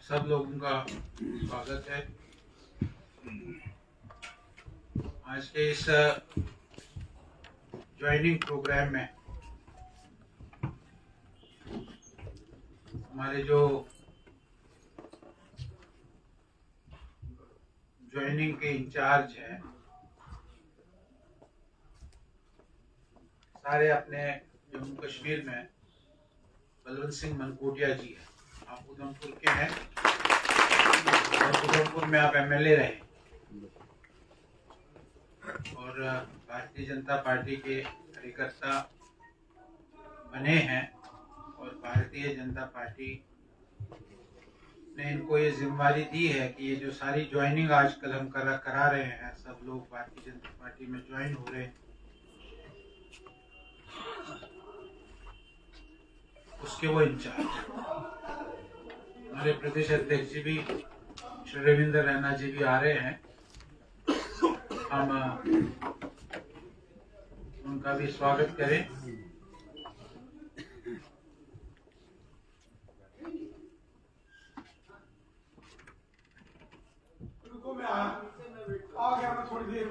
आप सब लोगों का स्वागत है। आज के इस ज्वाइनिंग प्रोग्राम में हमारे जो ज्वाइनिंग के इंचार्ज हैं सारे अपने जम्मू कश्मीर में बलवंत सिंह मनकोटिया जी हैं। आप उधमपुर के हैं और उधमपुर में आप एमएलए रहे और भारतीय जनता पार्टी के कार्यकर्ता बने हैं और भारतीय जनता पार्टी ने इनको ये जिम्मेदारी दी है कि ये जो सारी ज्वाइनिंग आजकल हम करा रहे हैं, सब लोग भारतीय जनता पार्टी में ज्वाइन हो रहे हैं, उसके वो इंचार्ज। हमारे प्रदेश अध्यक्ष जी भी श्री रविंद्र रैना जी भी आ रहे हैं। हम उनका भी स्वागत करें।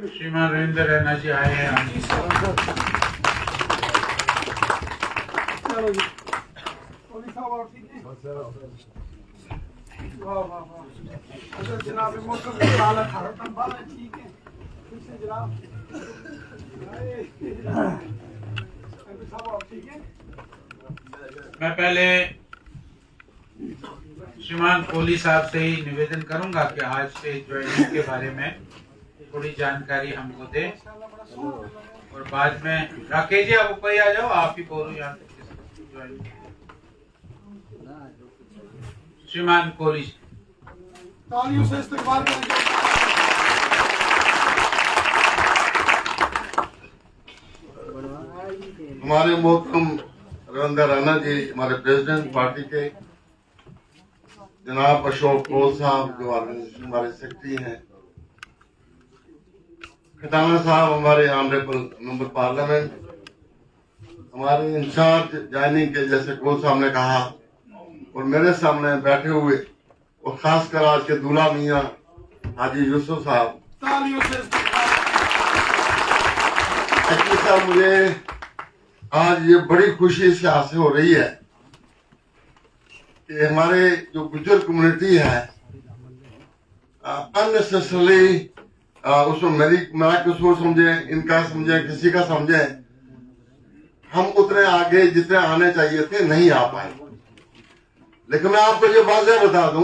श्रीमान रविंद्र रैना जी आए हैं। जनाब ठीक है जनाब ठीक है। मैं पहले श्रीमान कोहली साहब से ही निवेदन करूंगा कि आज से ज्वाइनिंग के बारे में थोड़ी जानकारी हमको दे और बाद में राकेश जी आप ऊपर आ जाओ, आप ही बोलो यहाँ से। श्रीमान कोहली तालियों से इस्तकबाल करेंगे। हमारे मोहतरम रविंद्र रैना जी, हमारे प्रेसिडेंट पार्टी के, जनाब अशोक कोल साहब जो हमारे सेक्रेटरी हैं, खटाना साहब हमारे ऑनरेबल मेंबर पार्लियामेंट, हमारे इंचार्ज ज्वाइनिंग के जैसे कोल साहब ने कहा, और मेरे सामने बैठे हुए और खासकर आज के दूल्हा मियाँ हाजी यूसुफ साहब। एक्चुअली साहब मुझे आज ये बड़ी खुशी इससे हासिल हो रही है कि हमारे जो गुजर कम्युनिटी है अननेसेसरली उसमें मेरा कसूर समझे, इनका समझे, किसी का समझे, हम उतने आगे जितने आने चाहिए थे नहीं आ पाए। लेकिन मैं आपको ये वाज़ेह बता दूं,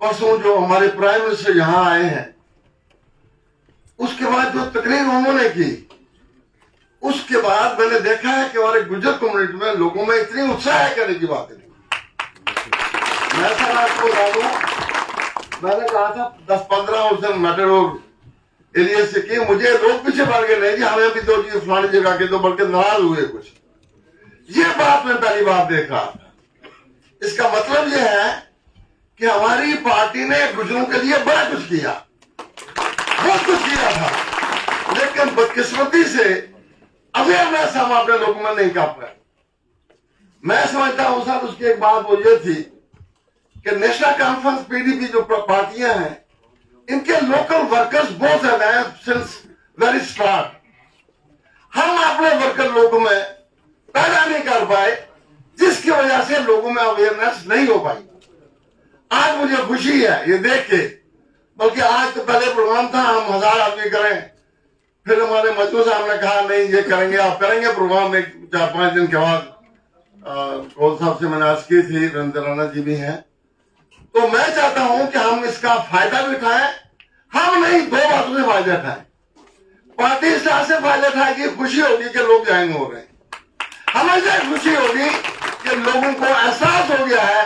परसों जो हमारे प्राइम मिनिस्टर यहाँ आए हैं, उसके बाद जो तकरीर उन्होंने की, उसके बाद मैंने देखा है कि हमारे गुजर कम्युनिटी में लोगों में इतनी उत्साह करने की बात नहीं। मैं सर आपको बता दूं, मैंने कहा था 10-15 उस दिन मैटर और एरिया से की, मुझे लोग पीछे बढ़ गए, नहीं जी हमें भी दो चीज फलानी जगह के दो, बल्कि नाराज हुए कुछ। ये बात मैं पहली बार देख रहा था। इसका मतलब यह है कि हमारी पार्टी ने गुजरों के लिए बड़ा कुछ किया, बहुत कुछ किया था, लेकिन बदकिस्मती से अवेयरनेस हम अपने लोगों में नहीं कर पाए। मैं समझता हूं सर, उसकी एक बात वो ये थी कि नेशनल कॉन्फ्रेंस पीडीपी जो पार्टियां हैं, इनके लोकल वर्कर्स बहुत ज्यादा है सिंस वेरी स्टार्ट। हम अपने वर्कर लोगों में पैदा नहीं कर पाए, जिसकी वजह से लोगों में अवेयरनेस नहीं हो पाई। आज मुझे खुशी है ये देख के, बल्कि आज तो पहले प्रोग्राम था हम 1000 आदमी करें, फिर हमारे मजदूर साहब ने कहा नहीं ये करेंगे, आप करेंगे प्रोग्राम एक 4-5 दिन के बाद। कोल साहब से मैंने आज की थी, रविंद्र रैना जी भी हैं, तो मैं चाहता हूं कि हम इसका फायदा भी उठाएं। हम नहीं, दो बातों से फायदा उठाएं। पार्टी इस तरह से फायदा उठाएगी, खुशी होगी कि लोग ज्वाइन हो रहे हैं, हमें खुशी होगी कि लोगों को एहसास हो गया है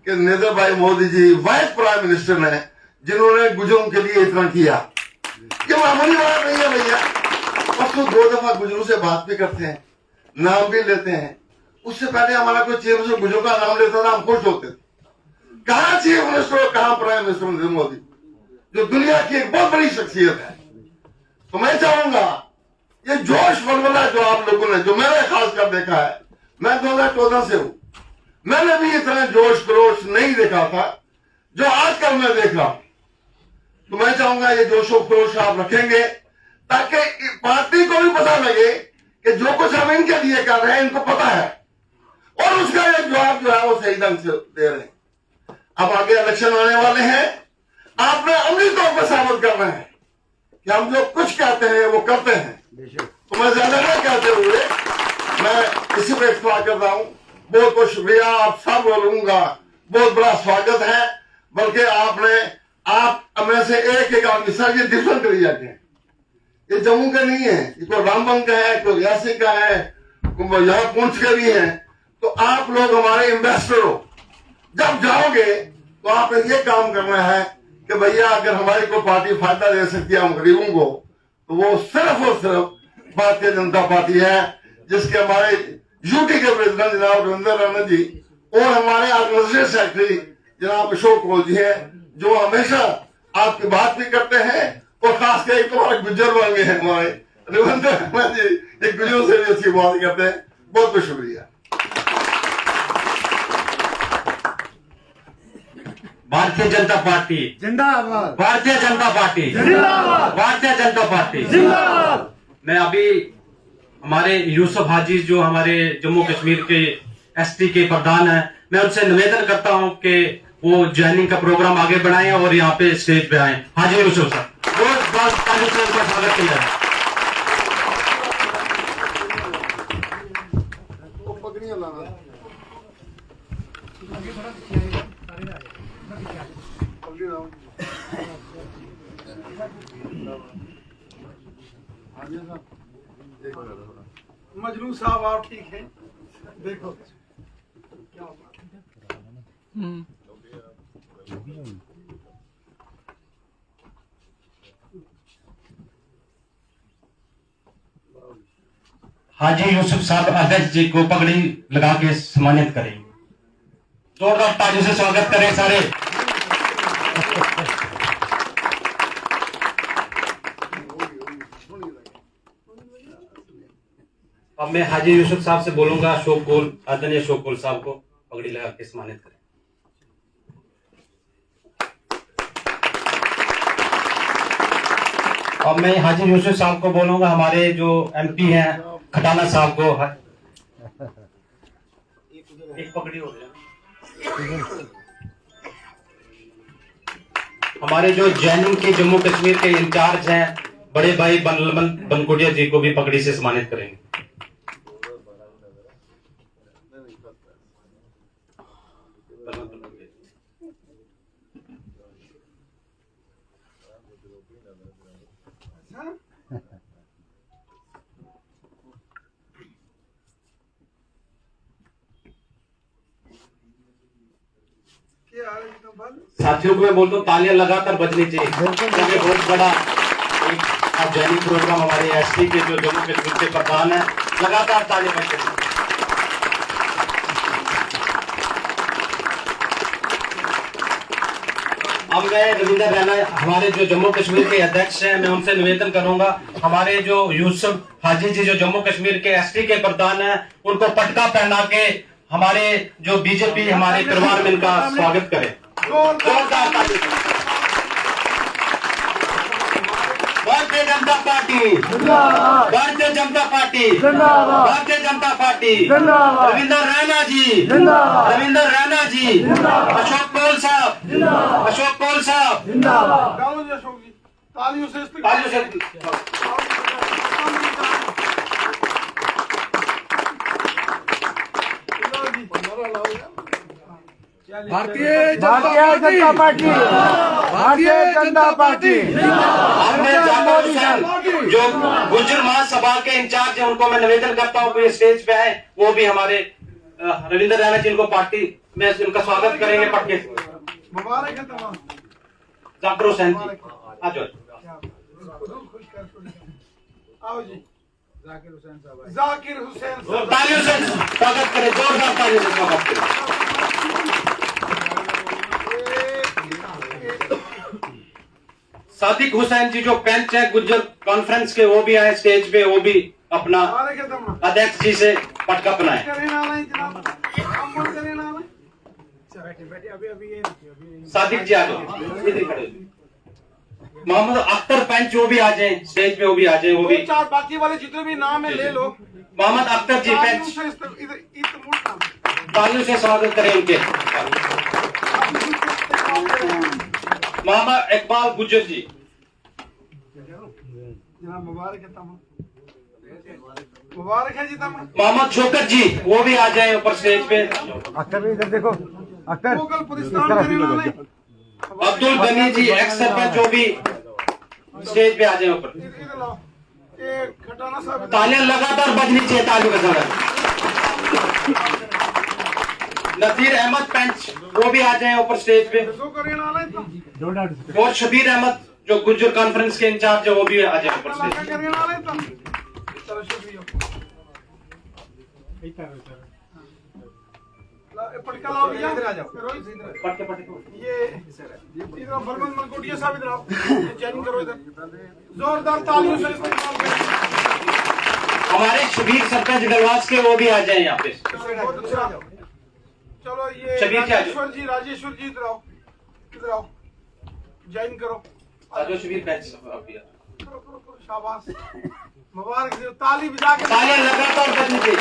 कि नरेंद्र भाई Modi ji vice prime minister ने, जिन्होंने गुजरों के लिए इतना किया। ये मामूली बात नहीं है भैया। अब तो 2 दफा गुजरों से बात भी करते हैं, नाम भी लेते हैं। उससे पहले हमारा कोई चीफ मिनिस्टर गुजरों का नाम लेता था, हम खुश होते थे। कहाँ चीफ मिनिस्टर और कहाँ प्राइम मिनिस्टर नरेंद्र मोदी, जो दुनिया की एक बहुत बड़ी शख्सियत है। तो मैं चाहूंगा ये जोश वलवला जो आप लोगों ने, जो मैंने खासकर देखा है, मैं 2014 से हूं, मैंने भी इतना जोश खरोश नहीं देखा था जो आजकल मैं देख रहा हूं। तो मैं चाहूंगा ये जोशो खरोश आप रखेंगे ताकि पार्टी को भी पता लगे कि जो कुछ हम इनके लिए कर रहे हैं इनको पता है और उसका एक जवाब जो है वो सही ढंग से दे रहे हैं। अब आगे इलेक्शन आने वाले हैं, आपने अमली तौर पर साबित करना है कि हम जो कुछ कहते हैं वो करते हैं। तो मैं ज्यादा नहीं कहते हुए मैं इसी पे इख्तियार कर रहा हूं। बहुत बहुत शुक्रिया, आप सब बोलूंगा, बहुत बड़ा स्वागत है। बल्कि आप में से एक आदमी सर ये डिफरेंट एरिया के, ये जम्मू के नहीं है, ये कोई रामबन का है, कोई रियासी का है, यहाँ पुंछ के भी है। तो आप लोग हमारे इन्वेस्टर हो, जब जाओगे तो आपने ये काम करना है कि भैया अगर हमारी कोई पार्टी फायदा दे सकती है हम गरीबों को, तो वो सिर्फ और सिर्फ भारतीय जनता पार्टी है, जिसके हमारे यूटी के प्रेसिडेंट जनाब रविंद्र राणा जी और हमारे ऑर्गेनाइजेशन सेक्रेटरी जनाब अशोक कौल जी है, जो हमेशा आपकी बात भी करते हैं और खासकर एक तो हमारे गुज्जर बन गए हैं हमारे रविंद्र राणा जी, एक गुज्जरों से भी अच्छी बात करते हैं। बहुत बहुत शुक्रिया। भारतीय जनता पार्टी जिंदाबाद, भारतीय जनता पार्टी जिंदाबाद, भारतीय जनता पार्टी जिंदाबाद। मैं अभी हमारे यूसुफ हाजी जो हमारे जम्मू कश्मीर के एसटी के प्रधान हैं, मैं उनसे निवेदन करता हूं कि वो ज्वाइनिंग का प्रोग्राम आगे बढ़ाएं और यहाँ पे स्टेज पे आए। हाजी यूसुफ साहब, बहुत बहुत ताली से उनका स्वागत किया है। मजनू साहब आप ठीक हैं? देखो क्या बात है। हाजी यूसुफ साहब अध्यक्ष जी को पगड़ी लगा के सम्मानित करें। जोरदार तालियों से स्वागत करें सारे। अब मैं हाजी यूसुफ साहब से बोलूंगा अशोक कौल, आदरणीय अशोक कौल साहब को पगड़ी लगा के सम्मानित करें। अब मैं हाजी यूसुफ साहब को बोलूंगा हमारे जो एमपी हैं खटाना साहब को एक पगड़ी हो गया। हमारे जो जैनिंग के जम्मू कश्मीर के इंचार्ज हैं बड़े भाई बनकोटिया जी को भी पगड़ी से सम्मानित करेंगे। साथियों को मैं बोलता हूँ तालियां लगातार बजनी चाहिए, क्योंकि बहुत बड़ा एक जैनिंग प्रोग्राम हमारे एसटी के जो जम्मू कश्मीर के प्रधान है, लगातार तालियां बजनी चाहिए। अब मैं रविंद्र राणा हमारे जो जम्मू कश्मीर के अध्यक्ष हैं, मैं उनसे निवेदन करूंगा हमारे जो यूसुफ हाजी जी जो जम्मू कश्मीर के एसटी के प्रधान हैं, उनको पटका पहना के हमारे जो बीजेपी हमारे परिवार में इनका स्वागत करें। जोरदार ताली। भारतीय जनता पार्टी जिंदाबाद, भारतीय जनता पार्टी जिंदाबाद, भारतीय जनता पार्टी जिंदाबाद, रविंद्र राणा जी जिंदाबाद, रविंद्र राणा जी जिंदाबाद, अशोक कौल साहब जिंदाबाद, अशोक कौल साहब जिंदाबाद। तालियों से भारतीय जनता पार्टी, भारतीय जनता पार्टी। हमने जो गुर्जर महासभा के इंचार्ज हैं उनको मैं निवेदन करता हूँ कि स्टेज पे आए, वो भी हमारे रविंद्र राणा जी को पार्टी में उनका स्वागत करेंगे। पटके मुबारक है तमाम। जाकिर हुसैन जी आ जाओ। आओ जी जाकिर हुसैन साहब, जाकिर हुसैन साहब, तालियों से स्वागत करें, जोरदार तालियों से स्वागत करें। सादिक हुसैन जी जो पंच है गुज्जर कॉन्फ्रेंस के, वो भी आए स्टेज पे, वो भी अपना अध्यक्ष जी से पटका बनाए। बैठे अभी ये सादिक जी आ जाओ, इधर खड़े हो। मोहम्मद अख्तर पंच वो भी आ जाए, स्टेज पे वो भी आ जाए, वो भी। चार बाकी वाले जितने भी नाम है ले लो। मोहम्मद अख्तर जी पंच, तालियों से स्वागत करें उनके। मोहम्मद इकबाल गुज्जर जी, मुबारक है तमाम, मुबारक है जी तमाम। मोहम्मद शौकत जी वो भी आ जाए ऊपर स्टेज पे। अख्तर भी इधर देखो, अख्तर मुगल पुलिस्तान करने वाले अब्दुल गनी जी एक्स सरपंच जो भी स्टेज पे आ जाए ऊपर। इधर लाओ, ये खटाना साहब तालियां लगातार बजनी चाहिए, तालियों के साथ। नजीर अहमद पंच वो भी आ जाए ऊपर स्टेज पे। दो करने वाला है तो और शबीर अहमद जो गुज्जर कॉन्फ्रेंस के इंचार्ज है वो भी आ जाए ऊपर स्टेज पे। करने वाला है तो चलो शुक्रिया। पटका लाओ भैया, इधर आ जाओ। पटके पटके। ये इधर बरमन मनकोटिया साहब इधर आओ, जॉइन करो इधर। जोरदार तालियों से इस्तेमाल करें। हमारे शबीर सरपंच गलवास के वो भी आ जाए यहाँ पे। बहुत अच्छा। चलो ये शबीर क्या राजेश्वर जी इधर आओ, इधर आओ, जॉइन करो। जो शबीर पंच अभी आ। करो, शाबाश, मुबारक दो, ताली बजा के। तालियां लगातार बजनी चाहिए।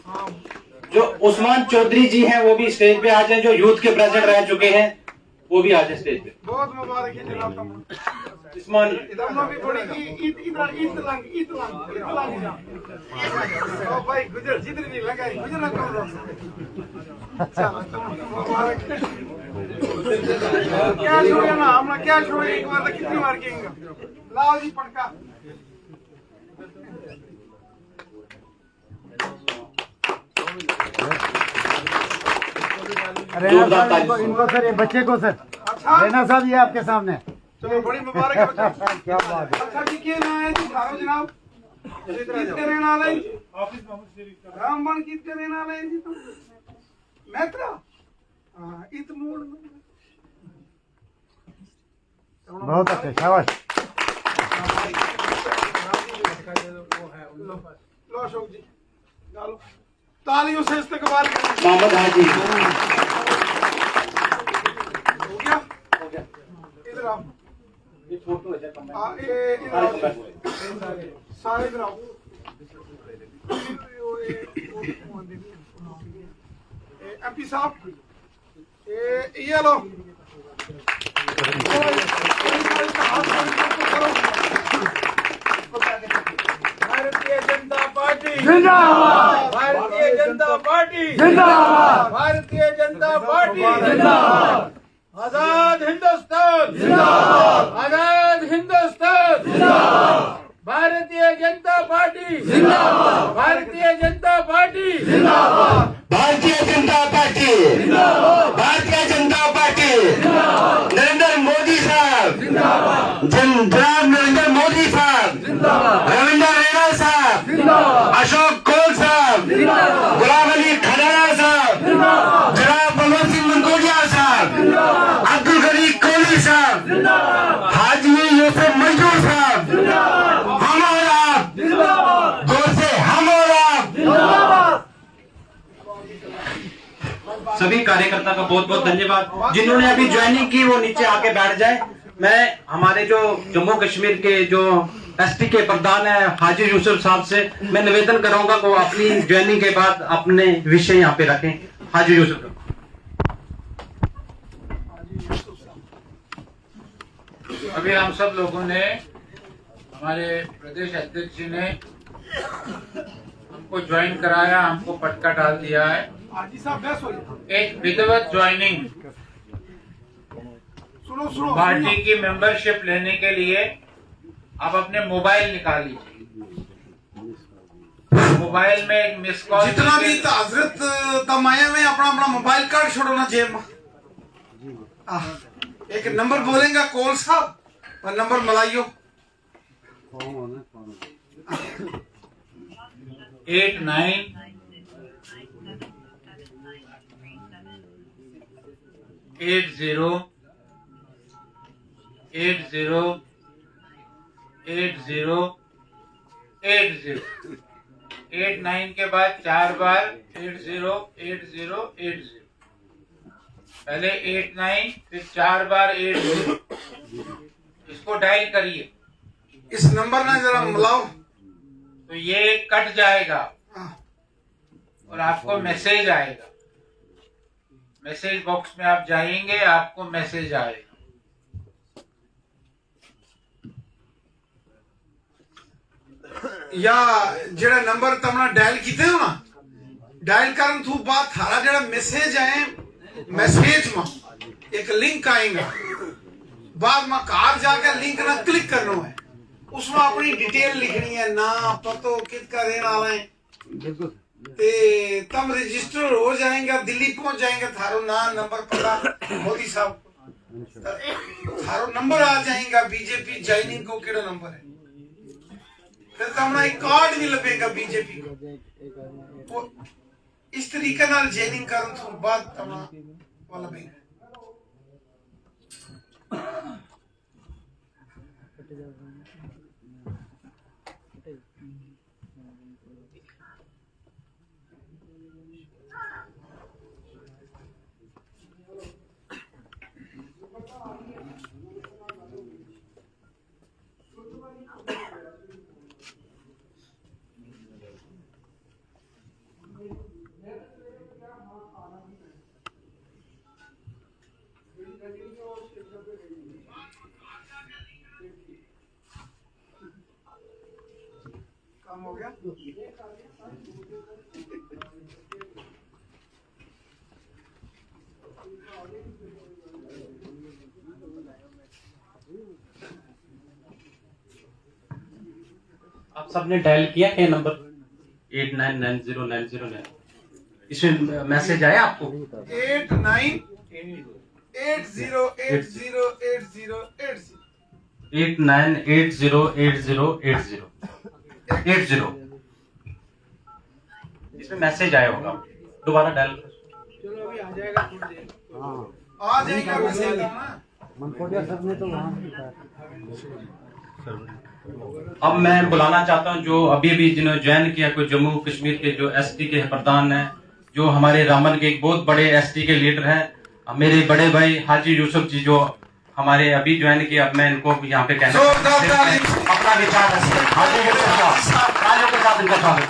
हाँ, जो उस्मान चौधरी जी हैं वो भी स्टेज पे आ जाए, जो यूथ के प्रेसिडेंट रह चुके हैं वो भी आ जाए स्टेज पे। बहुत मुबारक है जनाब तमाम। उस्मान इधर भी बड़ी इधर ईद लंग जा। ओ भाई गुजर जिधर भी लगा गुजर ना करो। चलो मुबारक। क्या छोड़िए ना, हम क्या छोड़िए, एक बार कितनी बार कहेंगे। लाओ जी पटका। रेना साहब इनको सर, ये बच्चे को सर, अच्छा रेना साहब ये आपके सामने। चलो बड़ी मुबारक है बच्चा। क्या बात है। अच्छा जी क्या नाम है जी थारो जनाब? ईद करे नाले रामबन ईद करे नाले जी तो मैत्रा हां ईद मोड़ बहुत अच्छे, शाबाश। लो अशोक जी डालो, तालियों से इस्तकबाल करें। मोहम्मद हाजी हो गया इधर आओ। ये फोटो है जब ये इधर आओ सारे इधर आओ। एमपी साहब ये लो। भारतीय जनता पार्टी जिंदाबाद, भारतीय जनता पार्टी जिंदाबाद, भारतीय जनता पार्टी जिंदाबाद, आजाद हिंदुस्तान जिंदाबाद, आजाद हिंदुस्तान जिंदाबाद, भारतीय जनता पार्टी जिंदाबाद, भारतीय जनता पार्टी जिंदाबाद, भारतीय जनता पार्टी, भारतीय जनता पार्टी, नरेंद्र मोदी साहब, जनाब नरेंद्र मोदी साहब, रविंद्र रैना साहब, अशोक कोल साहब, गुलाम अली खडाना साहब, जनाब बलवंत सिंह मनकोटिया साहब, अब्दुल गनी कोहली साहब, हाजी यूसुफ मंजूर साहब, हम और आप, जोर से हम और आप। सभी कार्यकर्ता का बहुत बहुत धन्यवाद। जिन्होंने अभी ज्वाइनिंग की वो नीचे आके बैठ जाए। मैं हमारे जो जम्मू कश्मीर के जो एसटी के प्रधान है हाजी यूसुफ साहब से मैं निवेदन करूंगा कि वो अपनी ज्वाइनिंग के बाद अपने विषय यहाँ पे रखें। हाजी यूसुफ अभी हम सब लोगों ने, हमारे प्रदेश अध्यक्ष जी ने हमको ज्वाइन कराया, हमको पटका डाल दिया है। हाजी साहब बस हो गया। एक विधिवत ज्वाइनिंग सुनो सुनो पार्टी की मेंबरशिप लेने के लिए आप अपने मोबाइल निकाल लीजिए। मोबाइल में एक मिस कॉल, जितना भी हजरत तमाया में अपना अपना मोबाइल कार्ड छोड़ो ना जेब में। एक नंबर बोलेंगे कॉल साहब और नंबर मिलाइयो 89 80 80 80 80 89 के बाद 4 बार 808080। पहले 89 फिर 4 बार 80। इसको डायल करिए इस नंबर ना जरा मिलाओ। तो ये कट जाएगा और आपको मैसेज आएगा। मैसेज बॉक्स में आप जाएंगे, आपको मैसेज आएगा। या जेड़ा नंबर तुमने डायल किते हो ना, डायल करन तू बाद थारा जेड़ा मैसेज है, मैसेज में एक लिंक आएगा। बाद में कार जाके लिंक ना क्लिक करना है, उसमें अपनी डिटेल लिखनी है, नाम पतो किसका रहने वाला है। ते तम रजिस्टर हो जाएंगे, दिल्ली पहुंच जाएंगे, थारो नाम नंबर पता मोदी साहब थारो नंबर आ जाएगा। बीजेपी ज्वाइनिंग को केड़ा नंबर है, फिर तमना एक कार्ड भी लपेगा बीजेपी को। इस तरीके नाल ज्वाइनिंग करन तो बाद तमना वाला भी काम हो गया। आप सबने डायल किया क्या नंबर 899090? इसमें मैसेज आया आपको? 89808080 इसमें मैसेज आया होगा, दोबारा डायल। चलो अभी आ जाएगा थोड़ी देर। आ जाएगा मैसेज ना। मनकोटिया सर ने तो वहाँ अब मैं बुलाना चाहता हूं जो अभी अभी जिन्होंने ज्वाइन किया, कोई जम्मू कश्मीर के जो एसटी के प्रधान हैं, जो हमारे रामन के एक बहुत बड़े एसटी के लीडर हैं, मेरे बड़े भाई हाजी यूसुफ जी जो हमारे अभी ज्वाइन किया। अब मैं इनको यहाँ पे कहना अपना विचार हाजी यूसुफ साहब, तालियों के साथ इनका स्वागत।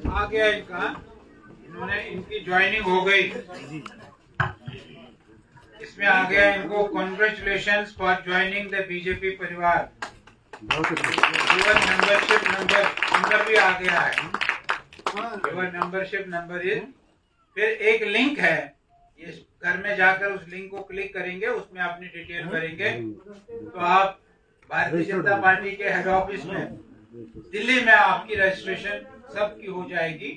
आ गया इनका, इन्होंने इनकी ज्वाइनिंग हो गई। इसमें आ गया इनको congratulations for joining the BJP परिवार। योर मेंबरशिप नंबर भी आ गया है। योर मेंबरशिप नंबर इज, फिर एक लिंक है, ये घर में जाकर उस लिंक को क्लिक करेंगे, उसमें अपनी डिटेल भरेंगे तो आप भारतीय जनता पार्टी के हेड ऑफिस में दिल्ली में आपकी रजिस्ट्रेशन सबकी हो जाएगी।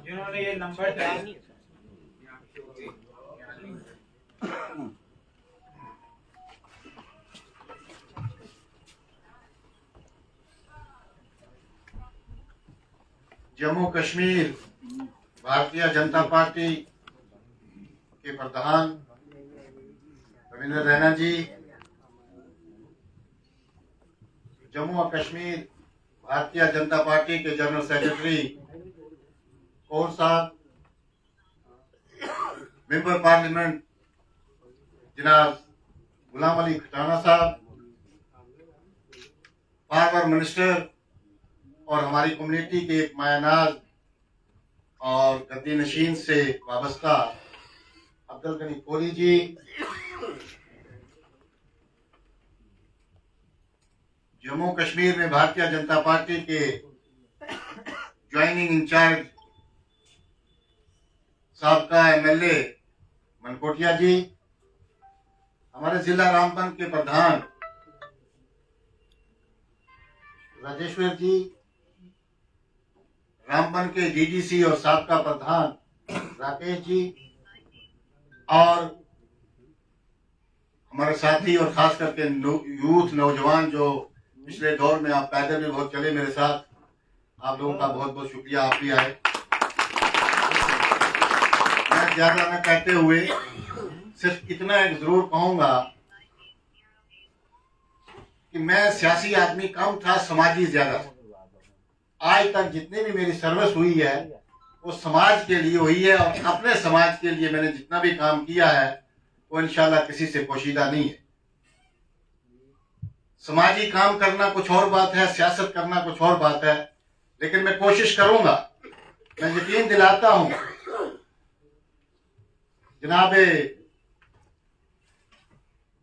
जिन्होंने ये number dial Jammu Kashmir Bharatiya Janata party के प्रधान रविंद्र रैना जी, जम्मू और कश्मीर भारतीय जनता पार्टी के जनरल सेक्रेटरी कौर साहब, मेंबर पार्लियामेंट जनाब गुलाम अली खटाना साहब, फार्मर मिनिस्टर और हमारी कम्युनिटी के एक मायानाज और गद्दी नशीन से वाबस्ता अब्दुल गनी कोहली जी, जम्मू कश्मीर में भारतीय जनता पार्टी के ज्वाइनिंग इंचार्ज साबका एमएलए मनकोटिया जी, हमारे जिला रामबन के प्रधान राजेश्वर जी, रामबन के डीडीसी और साबका प्रधान राकेश जी, और हमारे साथी और खास करके यूथ नौजवान जो पिछले दौर में आप पैदल भी बहुत चले मेरे साथ, आप लोगों का बहुत बहुत शुक्रिया, आप भी आए। मैं ज्यादा न कहते हुए सिर्फ इतना एक जरूर कहूंगा कि मैं सियासी आदमी कम था, समाजी ज्यादा था। आज तक जितनी भी मेरी सर्विस हुई है वो समाज के लिए हुई है, और अपने समाज के लिए मैंने जितना भी काम किया है वो इंशाल्लाह किसी से पोशीदा नहीं है। समाजी काम करना कुछ और बात है, सियासत करना कुछ और बात है, लेकिन मैं कोशिश करूंगा। मैं यकीन दिलाता हूं जनाब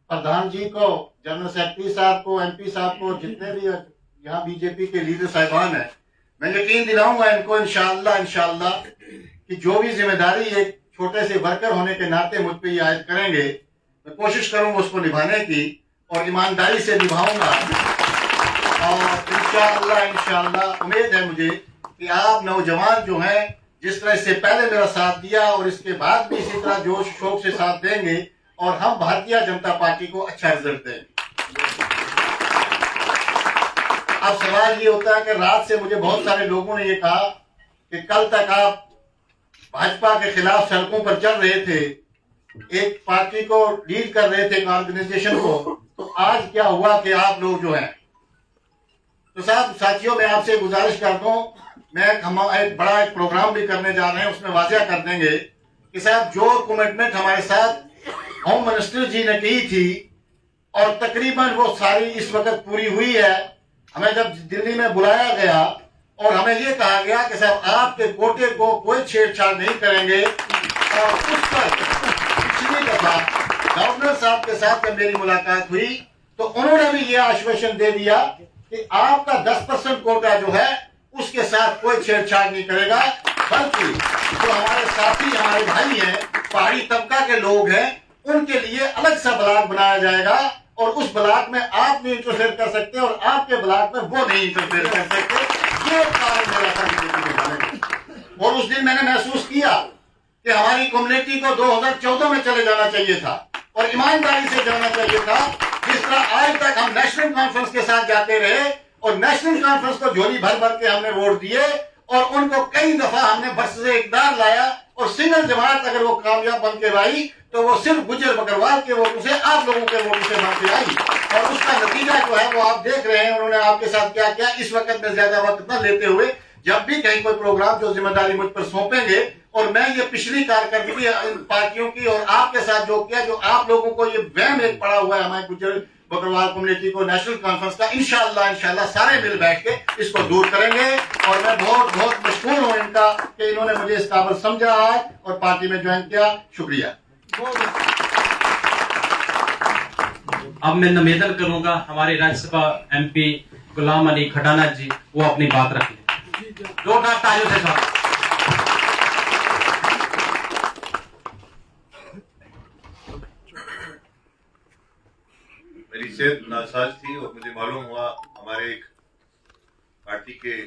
प्रधान जी को, जनरल सेक्रेटरी साहब को, MP साहब को, जितने भी यहाँ बीजेपी के लीडर साहिबान हैं, मैं यकीन दिलाऊंगा इनको इंशाअल्लाह कि जो भी जिम्मेदारी एक छोटे से वर्कर होने के नाते मुझ पे ये आयद करेंगे, मैं कोशिश करूंगा उसको निभाने की, और ईमानदारी से निभाऊंगा। और इंशाअल्लाह उम्मीद है मुझे कि आप नौजवान जो हैं, जिस तरह इससे पहले मेरा साथ दिया और इसके बाद भी इसी तरह जोश शौक से साथ देंगे, और हम भारतीय जनता पार्टी को अच्छा रिजल्ट देंगे। अब सवाल ये होता है कि रात से मुझे बहुत सारे लोगों ने ये कहा कि कल तक आप भाजपा के खिलाफ सड़कों पर चल रहे थे, एक पार्टी को लीड कर रहे थे, एक ऑर्गेनाइजेशन को, तो आज क्या हुआ कि आप लोग जो हैं। तो साथियों, मैं आपसे गुजारिश कर दूं, हम एक बड़ा एक प्रोग्राम भी करने जा रहे हैं, उसमें वाजिया कर देंगे कि साहब जो कमिटमेंट हमारे साथ होम मिनिस्टर जी ने की थी, और तकरीबन वो सारी इस वक्त पूरी हुई है। हमें जब दिल्ली में बुलाया गया और हमें ये कहा गया कि साहब आपके कोटे को कोई छेड़छाड़ नहीं करेंगे, और उस पर पिछली दफा गवर्नर साहब के साथ जब मेरी मुलाकात हुई तो उन्होंने भी ये आश्वासन दे दिया कि आपका 10% कोटा जो है उसके साथ कोई छेड़छाड़ नहीं करेगा, बल्कि जो हमारे साथी, हमारे भाई हैं, पहाड़ी तबका के लोग हैं, उनके लिए अलग सा ब्लॉक बनाया जाएगा, और उस ब्लॉक में आप नहीं इंटरफेयर कर सकते और आपके ब्लॉक में वो नहीं इंटरफेयर कर सकते। ये कारण मेरा था। और उस दिन मैंने महसूस किया कि हमारी कम्युनिटी को 2014 में चले जाना चाहिए था, और ईमानदारी से जाना चाहिए था, जिस तरह आज तक हम नेशनल कॉन्फ्रेंस के साथ जाते रहे, और नेशनल कॉन्फ्रेंस को झोली भर भर के हमने वोट दिए, और उनको कई दफा हमने बस से इकदार लाया, और सिंगल जमात अगर वो कामयाब बन के आई तो वो सिर्फ गुज्जर बकरवाल के वोटों से, आप लोगों के वोटों से बन के आई, और उसका नतीजा जो है वो आप देख रहे हैं। उन्होंने आपके साथ क्या किया। इस वक्त में ज्यादा वक्त न लेते हुए, जब भी कहीं कोई प्रोग्राम जो जिम्मेदारी मुझ पर सौंपेंगे, और मैं ये पिछली कारकर्दगी पार्टियों की और आपके साथ जो किया, जो आप लोगों को ये वहम एक पड़ा हुआ है हमारे गुज्जर बकरवाल कम्युनिटी को नेशनल कॉन्फ्रेंस का, इंशाअल्लाह सारे मिल बैठ के इसको दूर करेंगे। और मैं बहुत बहुत मशहूर हूं इनका कि इन्होंने मुझे इस काबिल समझा आज और पार्टी में ज्वाइन किया। शुक्रिया। अब मैं निवेदन करूंगा हमारे राज्यसभा MP गुलाम अली खटाना जी, वो अपनी बात रख लें। जोरदार तालियों से स्वागत। मेरी सेहत नासाज थी और मुझे मालूम हुआ हमारे एक पार्टी के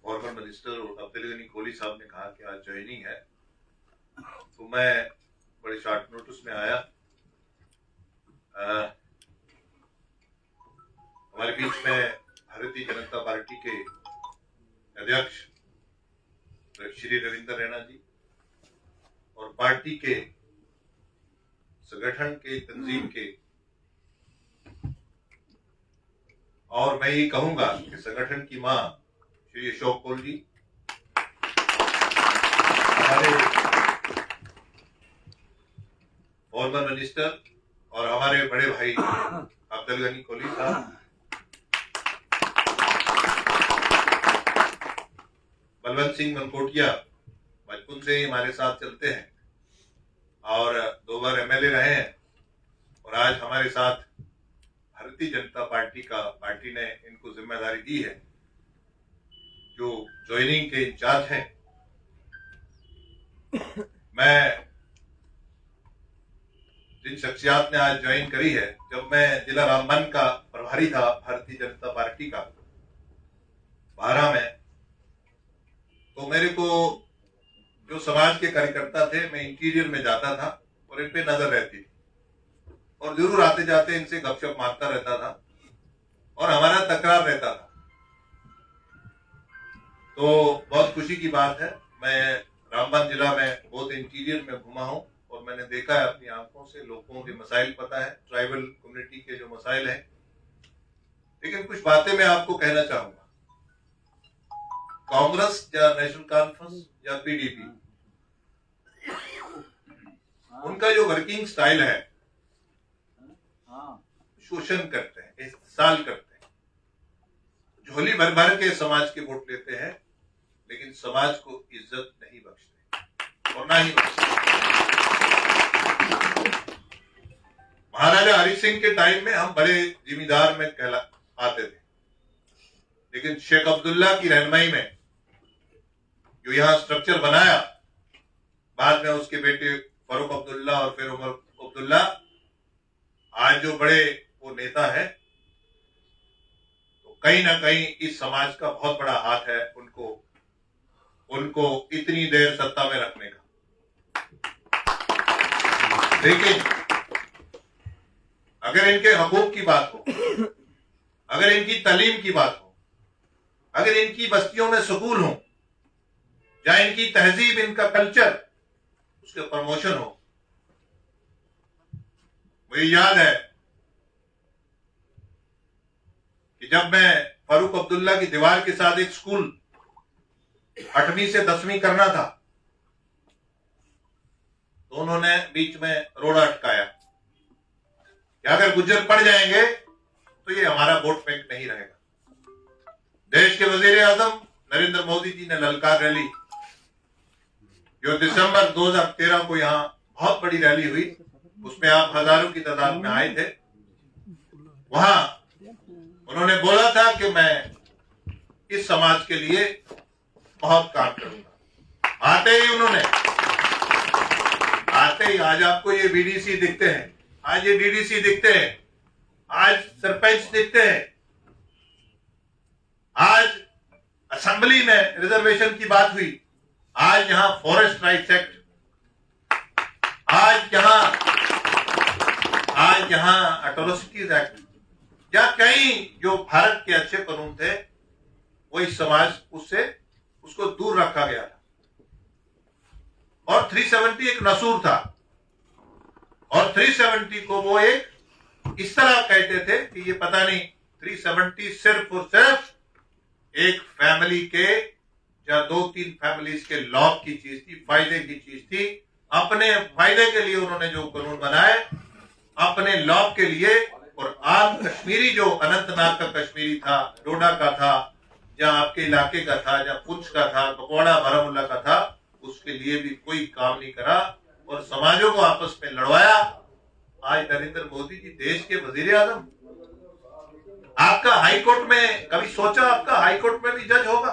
फॉर्मर मिनिस्टर अब्दुल गनी कोहली साहब ने कहा कि आज ज्वाइनिंग है, तो मैं बड़े शॉर्ट नोटिस में आया। हमारे बीच में भारतीय जनता पार्टी के अध्यक्ष श्री रविंद्र रैना जी और पार्टी के संगठन के तंजीम के, और मैं ये कहूंगा कि संगठन की मां श्री अशोक कौल जी, हमारे फॉर्मर मिनिस्टर और हमारे बड़े भाई अब्दुल गनी कोहली साहब, बलवंत सिंह मनकोटिया बचपन से ही हमारे साथ चलते हैं और 2 बार MLA रहे हैं, और आज हमारे साथ भारतीय जनता पार्टी ने इनको जिम्मेदारी दी है, जो ज्वाइनिंग के इंचार्ज हैं। मैं जिन शख्सियात ने आज ज्वाइन करी है, जब मैं जिला रामबन का प्रभारी था भारतीय जनता पार्टी का 12 में, तो मेरे को जो समाज के कार्यकर्ता थे, मैं इंटीरियर में जाता था और इन पे नजर रहती थी, और जरूर आते जाते इनसे गपशप मारता रहता था, और हमारा तकरार रहता था। तो बहुत खुशी की बात है, मैं रामबन जिला में बहुत इंटीरियर में घुमा हूं, और मैंने देखा है अपनी आंखों से, लोगों के मसाइल पता है, ट्राइबल कम्युनिटी के जो मसाइल हैं, लेकिन कुछ बातें मैं आपको कहना चाहूंगा। कांग्रेस या नेशनल कॉन्फ्रेंस या पीडीपी, उनका जो वर्किंग स्टाइल है, शोषण करते हैं, इस्तेसाल करते हैं, झोली भर भर के समाज के वोट लेते हैं, लेकिन समाज को इज्जत नहीं बख्शते और ना ही बख्शते। महाराजा हरि सिंह के टाइम में हम बड़े जिम्मेदार में आते थे, लेकिन शेख अब्दुल्ला की रहनुमाई में जो यहाँ स्ट्रक्चर बनाया, बाद में उसके बेटे फारूक अब्दुल्ला और फिर उमर अब्दुल्ला, आज जो बड़े वो नेता है, तो कहीं ना कहीं इस समाज का बहुत बड़ा हाथ है उनको इतनी देर सत्ता में रखने का। लेकिन अगर इनके हकूक की बात हो, अगर इनकी तालीम की बात हो, अगर इनकी बस्तियों में स्कूल हो, या इनकी तहजीब, इनका कल्चर, उसके प्रमोशन हो। मुझे याद है कि जब मैं फारूक अब्दुल्ला की दीवार के साथ एक स्कूल 8वीं से 10वीं करना था, तो उन्होंने बीच में रोड़ा अटकाया कि अगर गुज्जर पड़ जाएंगे तो ये हमारा वोट बैंक नहीं रहेगा। देश के वजीर आजम नरेंद्र मोदी जी ने ललकार रैली, जो दिसंबर 2013 को यहाँ बहुत बड़ी रैली हुई, उसमें आप हजारों की तादाद में आए थे। वहां उन्होंने बोला था कि मैं इस समाज के लिए बहुत काम करूंगा। आते ही आज आपको ये बीडीसी दिखते हैं, आज ये डीडीसी दिखते हैं, आज सरपंच दिखते हैं, आज असेंबली में रिजर्वेशन की बात हुई, आज यहां फॉरेस्ट राइट्स एक्ट, आज यहां एट्रोसिटीज एक्ट, या कई जो भारत के अच्छे कानून थे, वो इस समाज उसको दूर रखा गया था। और 370 एक नसूर था, और 370 को वो एक इस तरह कहते थे कि ये पता नहीं 370 सिर्फ और सिर्फ एक फैमिली के या 2-3 फैमिलीज के लॉ की चीज थी, फायदे की चीज थी। अपने फायदे के लिए उन्होंने जो कानून बनाए, अपने लॉ के लिए, और आम कश्मीरी जो अनंतनाग का कश्मीरी था, डोडा का था, या आपके इलाके का था, या पुंछ का था, कुपवाड़ा बारामूला का था, उसके लिए भी कोई काम नहीं करा और समाजों को आपस में लड़वाया। आज नरेंद्र मोदी जी देश के वजीर आजम, आपका हाईकोर्ट में, कभी सोचा आपका हाईकोर्ट में भी जज होगा?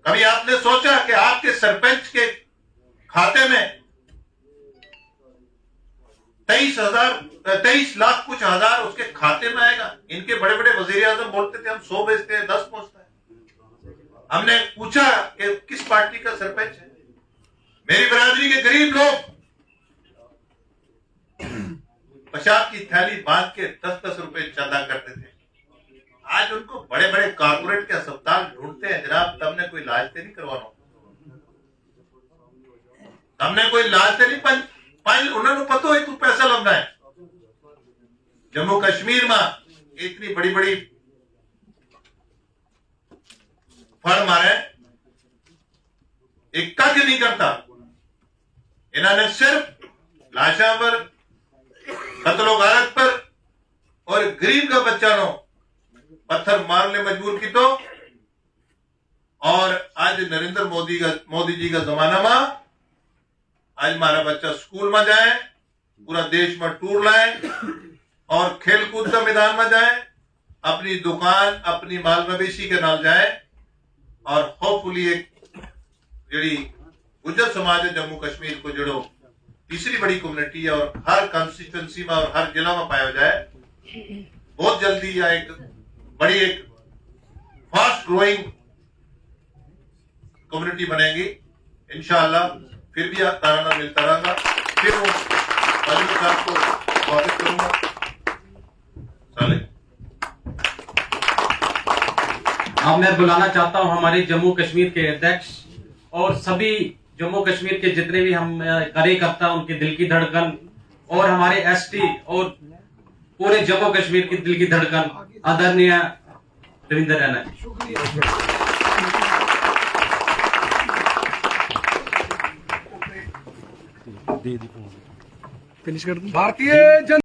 कभी आपने सोचा कि आपके सरपंच के खाते में 23 लाख कुछ हजार उसके खाते में आएगा? इनके बड़े बड़े वजीर आजम बोलते थे हम 100 भेजते हैं, 10 पहुंचता है। हमने पूछा कि किस पार्टी का सरपंच है? मेरी बरादरी के गरीब लोग पेशाब की थैली बांध के 10-10 रुपए चंदा करते थे। आज उनको बड़े बड़े कारपोरेट के अस्पताल ढूंढते हैं, जनाब तुमने कोई इलाज तो नहीं करवाना, तुमने कोई इलाज तो नहीं, उन्होंने पता है तू पैसा लंबा है। जम्मू कश्मीर में इतनी बड़ी बड़ी फड़ मारे, एक कख नहीं करता। इन्होंने सिर्फ लाशा पर, कत्लो गारत पर और गरीब का बच्चा नो पत्थर मारने मजबूर की। तो और आज नरेंद्र मोदी जी का जमाना में आज हमारा बच्चा स्कूल में जाए, पूरा देश में टूर लाए और खेल कूद का मैदान में जाए, अपनी दुकान, अपनी माल मवेशी के नाल जाए, और होपफुली एक जी गुजर समाज है जम्मू कश्मीर को जड़ो तीसरी बड़ी कम्युनिटी है और हर कॉन्स्टिट्यूंसी में और हर जिला में पाया जाए, बहुत जल्दी या एक बड़ी एक फास्ट ग्रोइंग कम्युनिटी बनेगी इंशाअल्लाह। फिर भी ताराना मिलता रहेगा। फिर वो साहब को स्वागत करूंगा। अब मैं बुलाना चाहता हूं हमारे जम्मू कश्मीर के अध्यक्ष और सभी जम्मू कश्मीर के जितने भी हम कार्यकर्ता, उनके दिल की धड़कन, और हमारे एसटी और पूरे जम्मू कश्मीर की दिल की धड़कन आदरणीय रविंद्र रैना। भारतीय